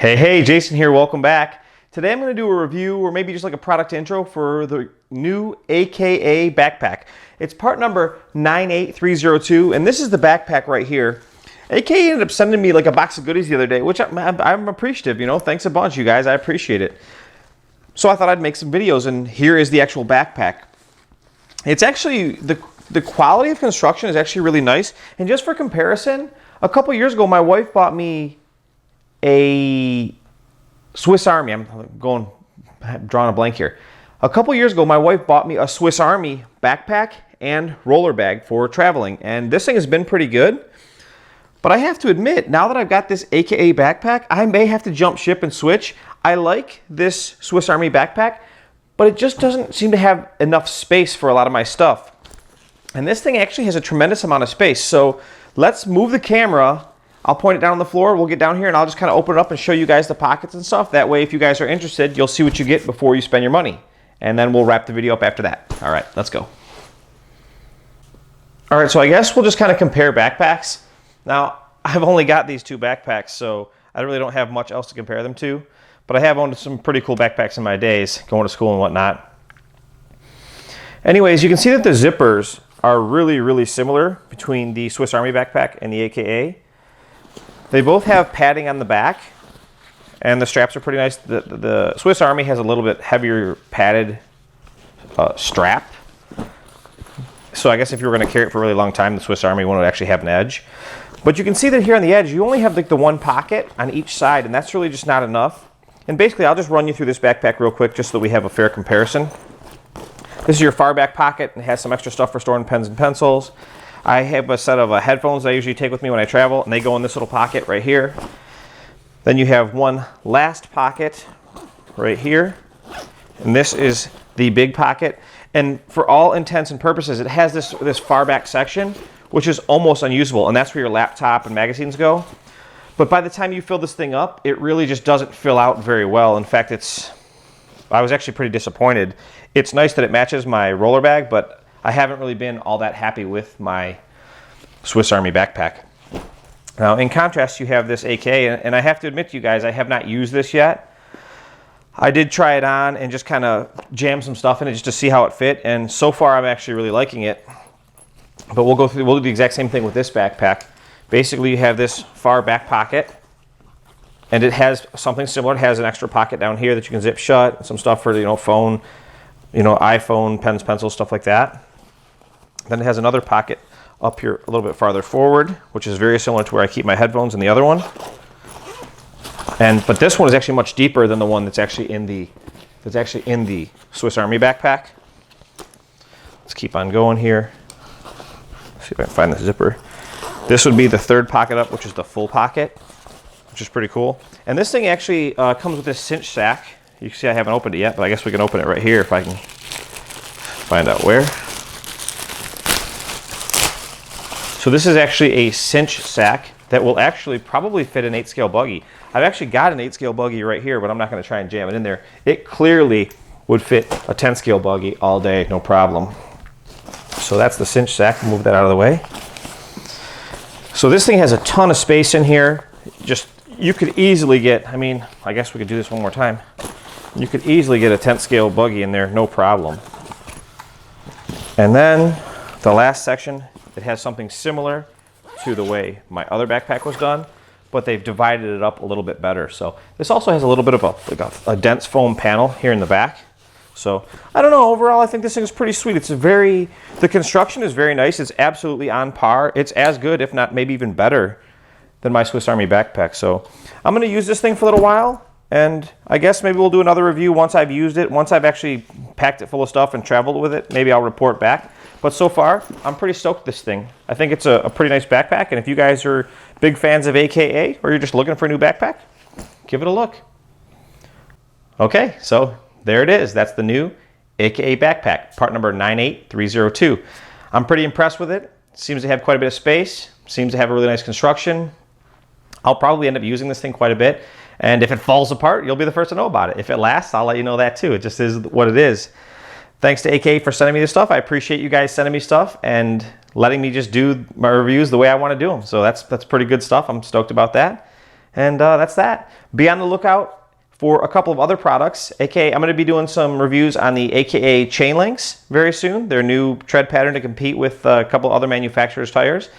Hey, Jason here, welcome back. Today I'm going to do a review or maybe just like a product intro for the new AKA backpack. It's part number 98302 and this is the backpack right here. AKA ended up sending me like a box of goodies the other day, which I'm appreciative, you know, thanks a bunch you guys, I appreciate it. So I thought I'd make some videos and here is the actual backpack. It's actually, the quality of construction is actually really nice, and just for comparison, a couple years ago my wife bought me a Swiss Army. I'm drawing a blank here. A couple years ago, my wife bought me a Swiss Army backpack and roller bag for traveling, and this thing has been pretty good. But I have to admit, now that I've got this AKA backpack, I may have to jump ship and switch. I like this Swiss Army backpack, but it just doesn't seem to have enough space for a lot of my stuff. And this thing actually has a tremendous amount of space. So let's move the camera. I'll point it down on the floor, we'll get down here and I'll just kind of open it up and show you guys the pockets and stuff. That way, if you guys are interested, you'll see what you get before you spend your money. And then we'll wrap the video up after that. All right, let's go. All right, so I guess we'll just kind of compare backpacks. Now, I've only got these two backpacks, so I really don't have much else to compare them to. But I have owned some pretty cool backpacks in my days, going to school and whatnot. Anyways, you can see that the zippers are really, really similar between the Swiss Army backpack and the AKA. They both have padding on the back, and the straps are pretty nice. The Swiss Army has a little bit heavier padded strap. So I guess if you were going to carry it for a really long time, the Swiss Army one would actually have an edge. But you can see that here on the edge, you only have like the one pocket on each side, and that's really just not enough. And basically, I'll just run you through this backpack real quick just so that we have a fair comparison. This is your far back pocket, and it has some extra stuff for storing pens and pencils. I have a set of headphones that I usually take with me when I travel, and they go in this little pocket right here. Then you have one last pocket right here, and this is the big pocket. And for all intents and purposes, it has this far back section, which is almost unusable, and that's where your laptop and magazines go. But by the time you fill this thing up, it really just doesn't fill out very well. In fact, I was actually pretty disappointed. It's nice that it matches my roller bag, but I haven't really been all that happy with my Swiss Army backpack. Now, in contrast, you have this AK, and I have to admit to you guys, I have not used this yet. I did try it on and just kind of jam some stuff in it just to see how it fit, and so far I'm actually really liking it. But we'll do the exact same thing with this backpack. Basically, you have this far back pocket, and it has something similar. It has an extra pocket down here that you can zip shut, some stuff for, phone, iPhone, pens, pencils, stuff like that. Then it has another pocket up here a little bit farther forward, which is very similar to where I keep my headphones in the other one. But this one is actually much deeper than the one that's actually in the Swiss Army backpack. Let's keep on going here. See if I can find the zipper. This would be the third pocket up, which is the full pocket, which is pretty cool. And this thing actually comes with this cinch sack. You can see I haven't opened it yet, but I guess we can open it right here if I can find out where. So this is actually a cinch sack that will actually probably fit an 8-scale buggy. I've actually got an 8-scale buggy right here, but I'm not going to try and jam it in there. It clearly would fit a 10-scale buggy all day, no problem. So that's the cinch sack. Move that out of the way. So this thing has a ton of space in here. You could easily get, I guess we could do this one more time. You could easily get a 10-scale buggy in there, no problem. And then the last section, it has something similar to the way my other backpack was done, but they've divided it up a little bit better. So this also has a little bit of a dense foam panel here in the back. So I don't know, overall I think this thing is pretty sweet. The construction is very nice. It's absolutely on par. It's as good, if not maybe even better, than my Swiss Army backpack. So I'm going to use this thing for a little while, and I guess maybe we'll do another review once I've used it. Once I've actually packed it full of stuff and traveled with it, maybe I'll report back. But so far, I'm pretty stoked with this thing. I think it's a pretty nice backpack, and if you guys are big fans of AKA, or you're just looking for a new backpack, give it a look. Okay, so there it is. That's the new AKA backpack, part number 98302. I'm pretty impressed with it. Seems to have quite a bit of space. Seems to have a really nice construction. I'll probably end up using this thing quite a bit. And if it falls apart, you'll be the first to know about it. If it lasts, I'll let you know that too. It just is what it is. Thanks to AKA for sending me this stuff. I appreciate you guys sending me stuff and letting me just do my reviews the way I want to do them. So that's pretty good stuff. I'm stoked about that. And that's that. Be on the lookout for a couple of other products. AKA, I'm going to be doing some reviews on the AKA chain links very soon. Their new tread pattern to compete with a couple other manufacturers' tires.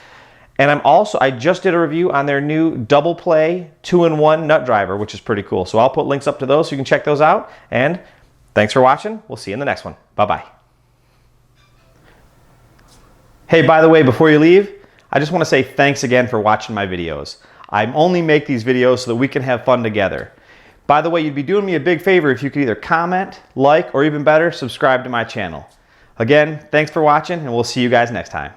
And I just did a review on their new double play 2-in-1 nut driver, which is pretty cool. So I'll put links up to those so you can check those out. And thanks for watching. We'll see you in the next one. Bye-bye. Hey, by the way, before you leave, I just want to say thanks again for watching my videos. I only make these videos so that we can have fun together. By the way, you'd be doing me a big favor if you could either comment, like, or even better, subscribe to my channel. Again, thanks for watching, and we'll see you guys next time.